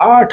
8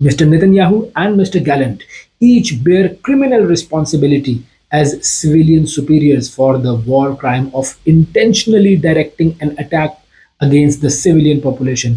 Mr. Netanyahu and Mr. Gallant each bear criminal responsibility as civilian superiors for the war crime of intentionally directing an attack against the civilian population।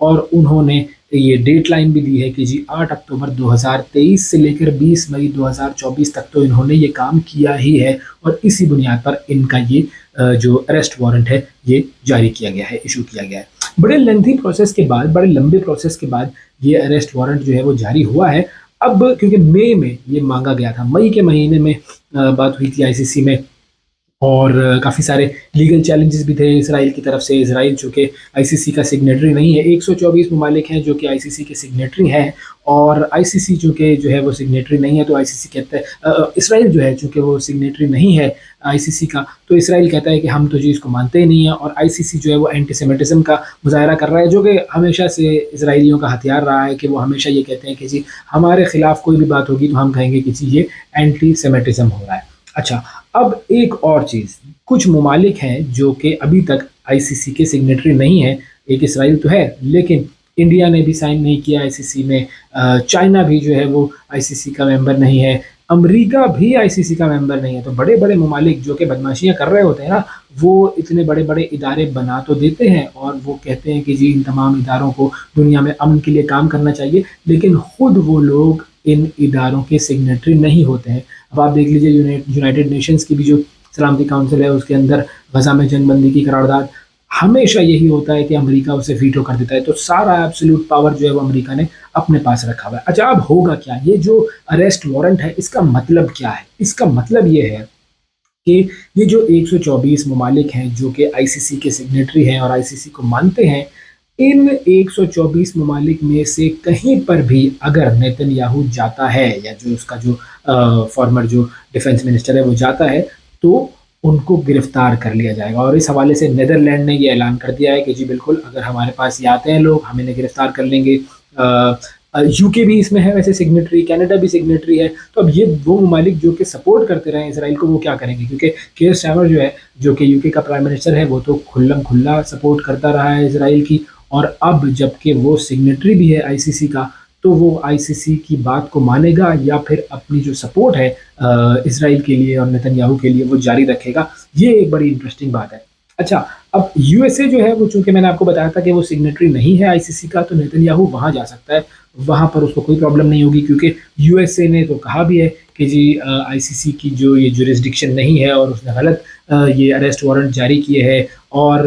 اور انہوں نے یہ date line بھی دی ہے کہ جی 8 اکتوبر 2023 سے لے کر 20 مئی 2024 تک تو انہوں نے یہ کام کیا ہی ہے، اور اسی بنیاد پر ان کا یہ جو اریسٹ وارنٹ ہے یہ جاری کیا گیا ہے، ایشو کیا گیا ہے۔ بڑے لینتھی پروسیس کے بعد، بڑے لمبے پروسیس کے بعد یہ اریسٹ وارنٹ جو ہے وہ جاری ہوا ہے۔ اب کیونکہ مئی میں یہ مانگا گیا تھا، مئی کے مہینے میں بات ہوئی تھی آئی سی سی میں، اور کافی سارے لیگل چیلنجز بھی تھے اسرائیل کی طرف سے۔ اسرائیل چونکہ آئی سی سی کا سگنیٹری نہیں ہے، 124 ممالک ہیں جو کہ آئی سی سی کے سگنیٹری ہیں، اور آئی سی سی چونکہ جو ہے وہ سگنیٹری نہیں ہے تو آئی سی سی کہتا ہے اسرائیل جو ہے چونکہ وہ سگنیٹری نہیں ہے آئی سی سی کا، تو اسرائیل کہتا ہے کہ ہم تو جی اس کو مانتے ہی نہیں ہیں، اور آئی سی سی جو ہے وہ اینٹی سیمیٹزم کا مظاہرہ کر رہا ہے، جو کہ ہمیشہ سے اسرائیلیوں کا ہتھیار رہا ہے کہ وہ ہمیشہ یہ کہتے ہیں کہ جی ہمارے خلاف کوئی بھی بات ہوگی تو ہم کہیں گے کہ جی یہ اینٹی سیمیٹزم ہو رہا ہے۔ اچھا، اب ایک اور چیز، کچھ ممالک ہیں جو کہ ابھی تک آئی سی سی کے سگنیٹری نہیں ہیں، ایک اسرائیل تو ہے لیکن انڈیا نے بھی سائن نہیں کیا آئی سی سی میں، چائنا بھی جو ہے وہ آئی سی سی کا ممبر نہیں ہے، امریکہ بھی آئی سی سی کا ممبر نہیں ہے۔ تو بڑے بڑے ممالک جو کہ بدماشیاں کر رہے ہوتے ہیں نا، وہ اتنے بڑے بڑے ادارے بنا تو دیتے ہیں اور وہ کہتے ہیں کہ جی ان تمام اداروں کو دنیا میں امن کے لیے کام کرنا چاہیے، لیکن خود وہ لوگ ان اداروں کے سگنیٹری نہیں ہوتے ہیں۔ اب آپ دیکھ لیجیے یونائٹڈ نیشنز کی بھی جو سلامتی کونسل ہے اس کے اندر غزہ میں جنگ بندی کی قرارداد ہمیشہ یہی ہوتا ہے کہ امریکہ اسے ویٹو کر دیتا ہے، تو سارا ایبسولوٹ پاور جو ہے وہ امریکہ نے اپنے پاس رکھا ہوا ہے۔ اچھا، اب ہوگا کیا؟ یہ جو اریسٹ وارنٹ ہے اس کا مطلب کیا ہے؟ اس کا مطلب یہ ہے کہ یہ جو 124 ممالک ہیں جو کہ آئی سی سی کے سگنیٹری ہیں اور آئی سی سی کو مانتے ہیں، ان 124 ممالک میں سے کہیں پر بھی اگر نیتن یاہو جاتا ہے، یا جو اس کا جو فارمر جو ڈیفنس منسٹر ہے وہ جاتا ہے، تو ان کو گرفتار کر لیا جائے گا۔ اور اس حوالے سے نیدرلینڈ نے یہ اعلان کر دیا ہے کہ جی بالکل اگر ہمارے پاس یہ آتے ہیں لوگ ہم انہیں گرفتار کر لیں گے۔ یو کے بھی اس میں ہے ویسے سگنیٹری، کینیڈا بھی سگنیٹری ہے۔ تو اب یہ وہ ممالک جو کہ سپورٹ کرتے رہے اسرائیل کو وہ کیا کریں گے؟ کیونکہ کیئر سٹارمر جو ہے جو کہ یو کے کا پرائم منسٹر ہے وہ تو کھلم کھلا سپورٹ کرتا رہا ہے اسرائیل کی، اور اب جب کہ وہ سگنیٹری بھی ہے آئی سی سی کا تو وہ آئی سی سی کی بات کو مانے گا یا پھر اپنی جو سپورٹ ہے اسرائیل کے لیے اور نیتن یاہو کے لیے وہ جاری رکھے گا؟ یہ ایک بڑی انٹرسٹنگ بات ہے۔ اچھا، اب یو ایس اے جو ہے وہ چونکہ میں نے آپ کو بتایا تھا کہ وہ سگنیٹری نہیں ہے آئی سی سی کا، تو نیتن یاہو وہاں جا سکتا ہے، وہاں پر اس کو کوئی پرابلم نہیں ہوگی، کیونکہ یو ایس اے نے تو کہا بھی ہے کہ جی آئی سی سی کی جو یہ جورسڈکشن نہیں ہے اور اس نے غلط یہ اریسٹ وارنٹ جاری کیے ہے، اور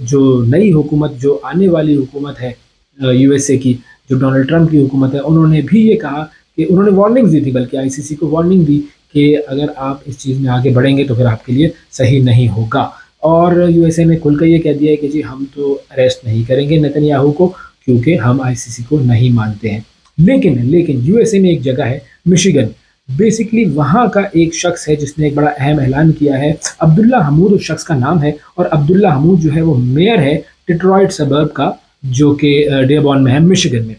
جو نئی حکومت، جو آنے والی حکومت ہے یو ایس اے کی، جو ڈونلڈ ٹرمپ کی حکومت ہے، انہوں نے بھی یہ کہا کہ انہوں نے وارننگ دی تھی، بلکہ آئی سی سی کو وارننگ دی کہ اگر آپ اس چیز میں آگے بڑھیں گے تو پھر آپ کے لیے صحیح نہیں ہوگا۔ اور یو ایس اے نے کھل کر یہ کہہ دیا ہے کہ جی ہم تو اریسٹ نہیں کریں گے نیتن یاہو کو، کیونکہ ہم آئی سی سی کو نہیں مانتے ہیں۔ لیکن یو ایس اے میں ایک جگہ ہے مشیگن، بیسکلی وہاں کا ایک شخص ہے جس نے ایک بڑا اہم اعلان کیا ہے، عبداللہ حمود اس شخص کا نام ہے، اور عبداللہ حمود جو ہے وہ میئر ہے ڈیٹرائٹ سبرب کا، جو کہ ڈیربون میں ہے مشیگن میں۔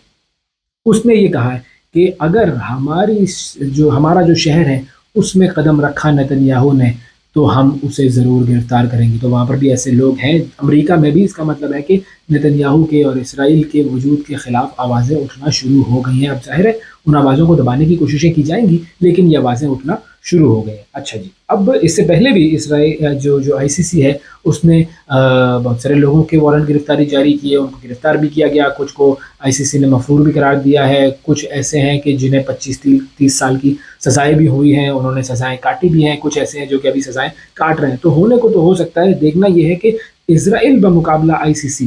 اس نے یہ کہا ہے کہ اگر ہمارا جو شہر ہے اس میں قدم رکھا نیتن یاہو نے تو ہم اسے ضرور گرفتار کریں گے۔ تو وہاں پر بھی ایسے لوگ ہیں، امریکہ میں بھی اس کا مطلب ہے کہ نیتن یاہو کے اور اسرائیل کے وجود کے خلاف آوازیں اٹھنا شروع ہو گئی ہیں۔ اب ظاہر ہے ان آوازوں کو دبانے کی کوششیں کی جائیں گی، لیکن یہ آوازیں اٹھنا شروع ہو گئی ہیں۔ اچھا جی، اب اس سے پہلے بھی اسرائیل جو آئی سی سی ہے اس نے بہت سارے لوگوں کے وارنٹ گرفتاری جاری کیے، ان کو گرفتار بھی کیا گیا، کچھ کو آئی سی سی نے مفرور بھی قرار دیا ہے، کچھ ایسے ہیں کہ جنہیں 25-30 سال کی سزائیں بھی ہوئی ہیں، انہوں نے سزائیں کاٹی بھی ہیں، کچھ ایسے ہیں جو کہ ابھی سزائیں کاٹ رہے ہیں۔ تو ہونے کو تو ہو سکتا ہے، دیکھنا یہ ہے کہ اسرائیل بمقابلہ آئی سی سی،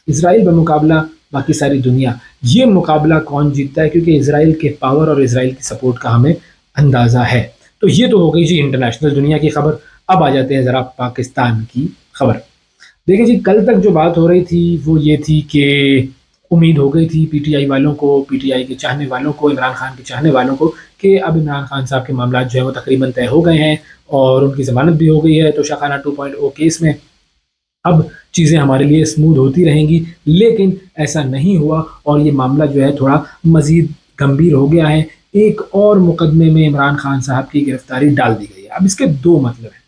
اسرائیل بمقابلہ باقی ساری دنیا، یہ مقابلہ کون جیتتا ہے، کیونکہ اسرائیل کے پاور اور اسرائیل کی سپورٹ کا ہمیں اندازہ ہے۔ تو یہ تو ہو گئی جی انٹرنیشنل دنیا کی خبر۔ اب آ جاتے ہیں ذرا پاکستان کی خبر۔ دیکھیں جی، کل تک جو بات ہو رہی تھی وہ یہ تھی کہ امید ہو گئی تھی پی ٹی آئی والوں کو، پی ٹی آئی کے چاہنے والوں کو، عمران خان کے چاہنے والوں کو، کہ اب عمران خان صاحب کے معاملات جو ہے وہ تقریباً طے ہو گئے ہیں اور ان کی ضمانت بھی ہو گئی ہے، تو شاخانہ 2.0 کیس میں اب چیزیں ہمارے لیے اسموتھ ہوتی رہیں گی۔ لیکن ایسا نہیں ہوا اور یہ معاملہ جو ہے تھوڑا مزید گمبھیر ہو گیا ہے۔ ایک اور مقدمے میں عمران خان صاحب کی گرفتاری ڈال دی گئی ہے۔ اب اس کے دو مطلب ہیں۔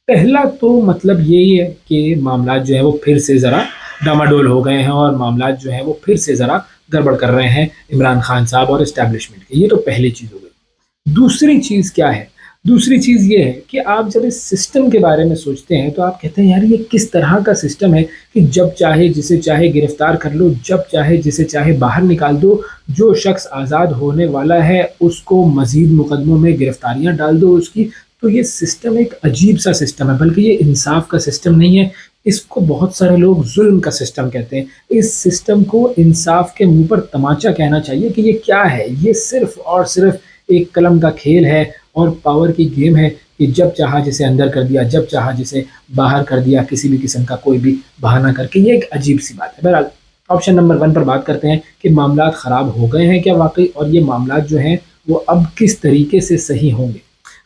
پہلا تو مطلب یہی ہے کہ معاملات جو ہیں وہ پھر سے ذرا ڈاماڈول ہو گئے ہیں اور معاملات جو ہیں وہ پھر سے ذرا گڑبڑ کر رہے ہیں عمران خان صاحب اور اسٹیبلشمنٹ کے۔ یہ تو پہلی چیز ہو گئی۔ دوسری چیز کیا ہے؟ دوسری چیز یہ ہے کہ آپ جب اس سسٹم کے بارے میں سوچتے ہیں تو آپ کہتے ہیں یار یہ کس طرح کا سسٹم ہے کہ جب چاہے جسے چاہے گرفتار کر لو، جب چاہے جسے چاہے باہر نکال دو، جو شخص آزاد ہونے والا ہے اس کو مزید مقدموں میں گرفتاریاں ڈال دو اس کی. تو یہ سسٹم ایک عجیب سا سسٹم ہے، بلکہ یہ انصاف کا سسٹم نہیں ہے. اس کو بہت سارے لوگ ظلم کا سسٹم کہتے ہیں. اس سسٹم کو انصاف کے منہ پر تماچا کہنا چاہیے کہ یہ کیا ہے. یہ صرف اور صرف ایک قلم کا کھیل ہے اور پاور کی گیم ہے کہ جب چاہا جسے اندر کر دیا، جب چاہا جسے باہر کر دیا، کسی بھی قسم کا کوئی بھی بہانہ کر کے. یہ ایک عجیب سی بات ہے. بہرحال آپشن نمبر 1 پر بات کرتے ہیں کہ معاملات خراب ہو گئے ہیں کیا واقعی، اور یہ معاملات جو ہیں وہ اب کس طریقے سے صحیح ہوں گے.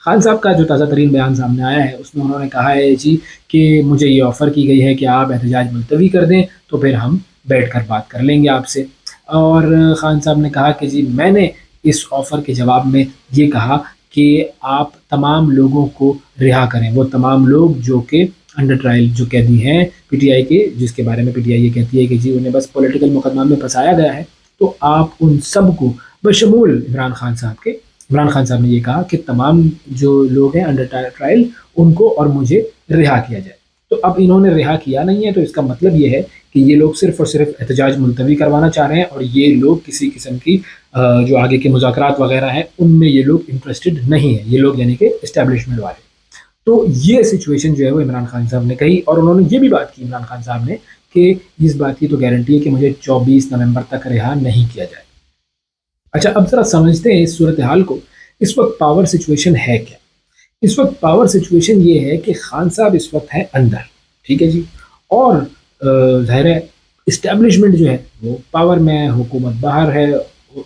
خان صاحب کا جو تازہ ترین بیان سامنے آیا ہے اس میں انہوں نے کہا ہے جی کہ مجھے یہ آفر کی گئی ہے کہ آپ احتجاج ملتوی کر دیں تو پھر ہم بیٹھ کر بات کر لیں گے آپ سے. اور خان صاحب نے کہا کہ جی میں نے اس آفر کے جواب میں یہ کہا کہ آپ تمام لوگوں کو رہا کریں، وہ تمام لوگ جو کہ انڈر ٹرائل جو قیدی ہیں پی ٹی آئی کے، جس کے بارے میں پی ٹی آئی یہ کہتی ہے کہ جی انہیں بس پولیٹیکل مقدمہ میں پھنسایا گیا ہے. تو آپ ان سب کو بشمول عمران خان صاحب کے، عمران خان صاحب نے یہ کہا کہ تمام جو لوگ ہیں انڈر ٹرائل ان کو اور مجھے رہا کیا جائے. تو اب انہوں نے رہا کیا نہیں ہے تو اس کا مطلب یہ ہے کہ یہ لوگ صرف اور صرف احتجاج ملتوی کروانا چاہ رہے ہیں، اور یہ لوگ کسی قسم کی جو آگے کے مذاکرات وغیرہ ہیں ان میں یہ لوگ انٹرسٹڈ نہیں ہیں، یہ لوگ یعنی کہ اسٹیبلشمنٹ والے. تو یہ سچویشن جو ہے وہ عمران خان صاحب نے کہی، اور انہوں نے یہ بھی بات کی عمران خان صاحب نے کہ اس بات کی تو گارنٹی ہے کہ مجھے 24 نومبر تک رہا نہیں کیا جائے. اچھا اب ذرا سمجھتے ہیں اس صورتحال کو. اس وقت پاور سچویشن ہے کیا؟ اس وقت پاور سچویشن یہ ہے کہ خان صاحب اس وقت ہے اندر، ٹھیک ہے جی، اور ظاہر ہے اسٹیبلشمنٹ جو ہے وہ پاور میں ہے، حکومت باہر ہے.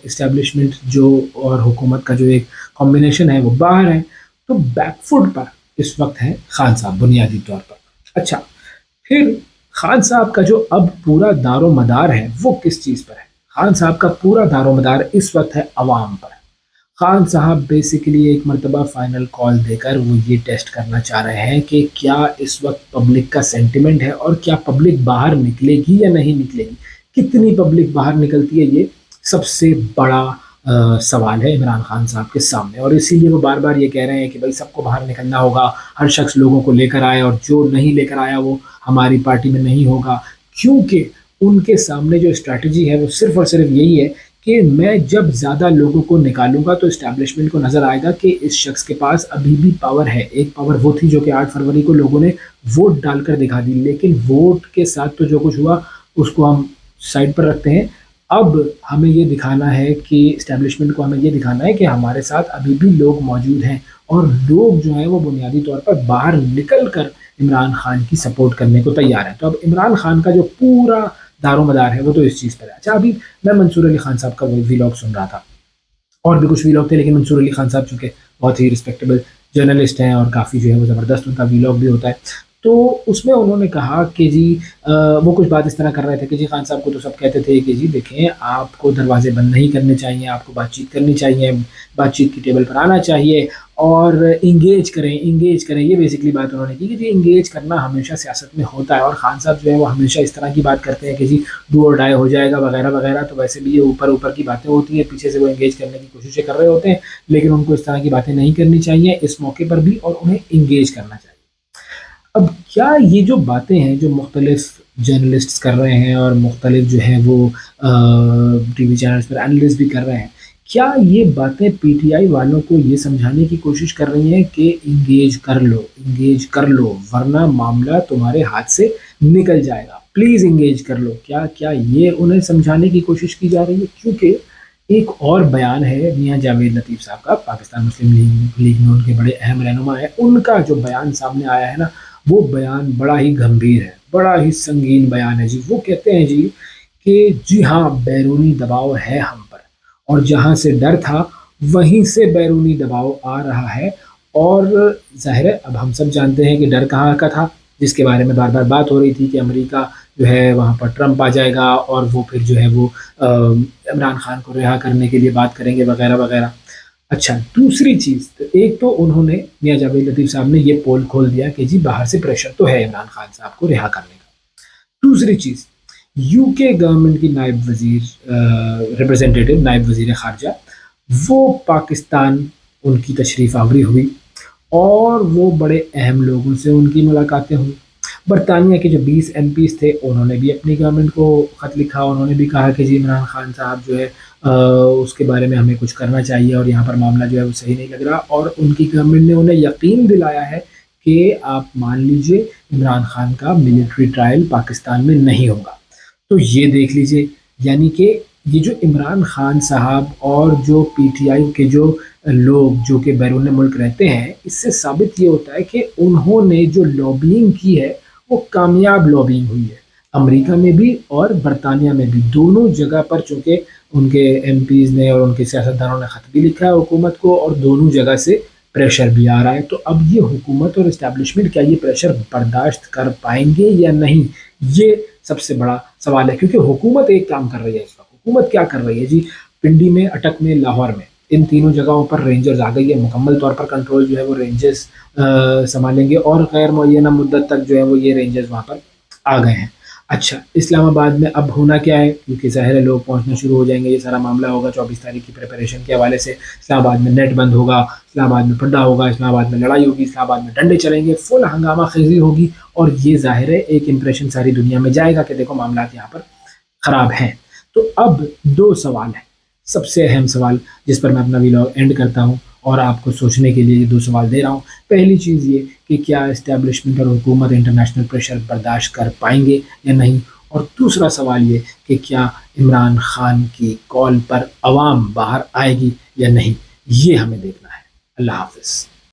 اسٹیبلشمنٹ جو اور حکومت کا جو ایک کمبینیشن ہے وہ باہر ہے. تو بیک فٹ پر اس وقت ہے خان صاحب بنیادی طور پر. اچھا پھر خان صاحب کا جو اب پورا دار و مدار ہے وہ کس چیز پر ہے؟ خان صاحب کا پورا دار و مدار اس وقت ہے عوام پر. خان صاحب بیسیکلی ایک مرتبہ فائنل کال دے کر وہ یہ ٹیسٹ کرنا چاہ رہے ہیں کہ کیا اس وقت پبلک کا سینٹیمنٹ ہے اور کیا پبلک باہر نکلے گی یا نہیں نکلے گی. کتنی پبلک باہر نکلتی ہے یہ سب سے بڑا سوال ہے عمران خان صاحب کے سامنے. اور اسی لیے وہ بار بار یہ کہہ رہے ہیں کہ بھائی سب کو باہر نکلنا ہوگا، ہر شخص لوگوں کو لے کر آئے، اور جو نہیں لے کر آیا وہ ہماری پارٹی میں نہیں ہوگا. کیونکہ ان کے سامنے جو اسٹریٹجی ہے وہ صرف اور صرف یہی ہے کہ میں جب زیادہ لوگوں کو نکالوں گا تو اسٹیبلشمنٹ کو نظر آئے گا کہ اس شخص کے پاس ابھی بھی پاور ہے. ایک پاور وہ تھی جو کہ 8 فروری کو لوگوں نے ووٹ ڈال کر دکھا دی، لیکن ووٹ کے ساتھ تو جو کچھ ہوا اس کو ہم سائڈ پر رکھتے ہیں. اب ہمیں یہ دکھانا ہے کہ اسٹیبلشمنٹ کو ہمیں یہ دکھانا ہے کہ ہمارے ساتھ ابھی بھی لوگ موجود ہیں، اور لوگ جو ہیں وہ بنیادی طور پر باہر نکل کر عمران خان کی سپورٹ کرنے کو تیار ہیں. تو اب عمران خان کا جو پورا دار و مدار ہے وہ تو اس چیز پر ہے. اچھا ابھی میں منصور علی خان صاحب کا ویلاگ سن رہا تھا، اور بھی کچھ ویلاگ تھے، لیکن منصور علی خان صاحب چونکہ بہت ہی رسپیکٹیبل جرنلسٹ ہیں اور کافی جو ہے وہ زبردست ان کا ویلاگ بھی ہوتا ہے. تو اس میں انہوں نے کہا کہ جی وہ کچھ بات اس طرح کر رہے تھے کہ جی خان صاحب کو تو سب کہتے تھے کہ جی دیکھیں آپ کو دروازے بند نہیں کرنے چاہیے، آپ کو بات چیت کرنی چاہیے، بات چیت کی ٹیبل پر آنا چاہیے اور انگیج کریں انگیج کریں. یہ بیسکلی بات انہوں نے کی کہ جی انگیج کرنا ہمیشہ سیاست میں ہوتا ہے، اور خان صاحب جو ہے وہ ہمیشہ اس طرح کی بات کرتے ہیں کہ جی ڈو اور ڈائی ہو جائے گا وغیرہ وغیرہ. تو ویسے بھی یہ اوپر اوپر کی باتیں ہوتی ہیں، پیچھے سے وہ انگیج کرنے کی کوششیں کر رہے ہوتے ہیں، لیکن ان کو اس طرح کی باتیں نہیں کرنی چاہیے اس موقع پر بھی، اور انہیں انگیج کرنا چاہیے. اب کیا یہ جو باتیں ہیں جو مختلف جرنلسٹ کر رہے ہیں اور مختلف جو ہیں وہ ٹی وی چینلز پر اینالسٹ بھی کر رہے ہیں، کیا یہ باتیں پی ٹی آئی والوں کو یہ سمجھانے کی کوشش کر رہی ہیں کہ انگیج کر لو ورنہ معاملہ تمہارے ہاتھ سے نکل جائے گا، پلیز انگیج کر لو؟ کیا یہ انہیں سمجھانے کی کوشش کی جا رہی ہے؟ کیونکہ ایک اور بیان ہے میاں جاوید لطیف صاحب کا، پاکستان مسلم لیگ میں ان کے بڑے اہم رہنما ہیں، ان کا جو بیان سامنے آیا ہے نا وہ بیان بڑا ہی گمبھیر ہے، بڑا ہی سنگین بیان ہے جی. وہ کہتے ہیں جی کہ جی ہاں بیرونی دباؤ ہے ہم پر، اور جہاں سے ڈر تھا وہیں سے بیرونی دباؤ آ رہا ہے. اور ظاہر ہے اب ہم سب جانتے ہیں کہ ڈر کہاں کا تھا، جس کے بارے میں بار بار بات ہو رہی تھی کہ امریکہ جو ہے وہاں پر ٹرمپ آ جائے گا اور وہ پھر جو ہے وہ عمران خان کو رہا کرنے کے لیے بات کریں گے وغیرہ وغیرہ. اچھا دوسری چیز، ایک تو انہوں نے میاں جاوید لطیف صاحب نے یہ پول کھول دیا کہ جی باہر سے پریشر تو ہے عمران خان صاحب کو رہا کرنے کا. دوسری چیز، یو کے گورنمنٹ کی نائب وزیر ریپرزینٹیٹو نائب وزیر خارجہ وہ پاکستان ان کی تشریف آوری ہوئی، اور وہ بڑے اہم لوگوں سے ان کی ملاقاتیں ہوئیں۔ برطانیہ کے جو 20 ایم پیز تھے انہوں نے بھی اپنی گورنمنٹ کو خط لکھا، انہوں نے بھی کہا کہ جی عمران خان صاحب جو ہے اس کے بارے میں ہمیں کچھ کرنا چاہیے اور یہاں پر معاملہ جو ہے وہ صحیح نہیں لگ رہا، اور ان کی گورنمنٹ نے انہیں یقین دلایا ہے کہ آپ مان لیجئے عمران خان کا ملٹری ٹرائل پاکستان میں نہیں ہوگا۔ تو یہ دیکھ لیجئے، یعنی کہ یہ جو عمران خان صاحب اور جو پی ٹی آئی کے جو لوگ جو کہ بیرون ملک رہتے ہیں، اس سے ثابت یہ ہوتا ہے کہ انہوں نے جو لابینگ کی ہے وہ کامیاب لابینگ ہوئی ہے، امریکہ میں بھی اور برطانیہ میں بھی، دونوں جگہ پر، چونکہ ان کے ایم پیز نے اور ان کے سیاستدانوں نے خط بھی لکھا ہے حکومت کو، اور دونوں جگہ سے پریشر بھی آ رہا ہے۔ تو اب یہ حکومت اور اسٹیبلشمنٹ کیا یہ پریشر برداشت کر پائیں گے یا نہیں، یہ سب سے بڑا سوال ہے۔ کیونکہ حکومت ایک کام کر رہی ہے اس وقت، حکومت کیا کر رہی ہے جی، پنڈی میں، اٹک میں، لاہور میں، ان تینوں جگہوں پر رینجرز آ گئی ہے، مکمل طور پر کنٹرول جو ہے وہ رینجرز سنبھالیں گے، اور غیر معینہ مدت تک جو ہے وہ یہ رینجرز وہاں پر آ گئے ہیں۔ اچھا، اسلام آباد میں اب ہونا کیا ہے، کیونکہ ظاہر ہے لوگ پہنچنا شروع ہو جائیں گے، یہ سارا معاملہ ہوگا 24 تاریخ کی پریپریشن کے حوالے سے۔ اسلام آباد میں نیٹ بند ہوگا، اسلام آباد میں پڈا ہوگا، اسلام آباد میں لڑائی ہوگی، اسلام آباد میں ڈنڈے چلیں گے، فل ہنگامہ خیزی ہوگی، اور یہ ظاہر ہے ایک امپریشن ساری دنیا میں جائے گا کہ دیکھو معاملات یہاں پر خراب ہیں۔ تو اب دو سوال ہیں، سب سے اہم سوال جس پر میں اپنا ویلاگ اینڈ کرتا ہوں اور آپ کو سوچنے کے لیے یہ دو سوال دے رہا ہوں۔ پہلی چیز یہ کہ کیا اسٹیبلشمنٹ اور حکومت انٹرنیشنل پریشر برداشت کر پائیں گے یا نہیں، اور دوسرا سوال یہ کہ کیا عمران خان کی کال پر عوام باہر آئے گی یا نہیں، یہ ہمیں دیکھنا ہے۔ اللہ حافظ۔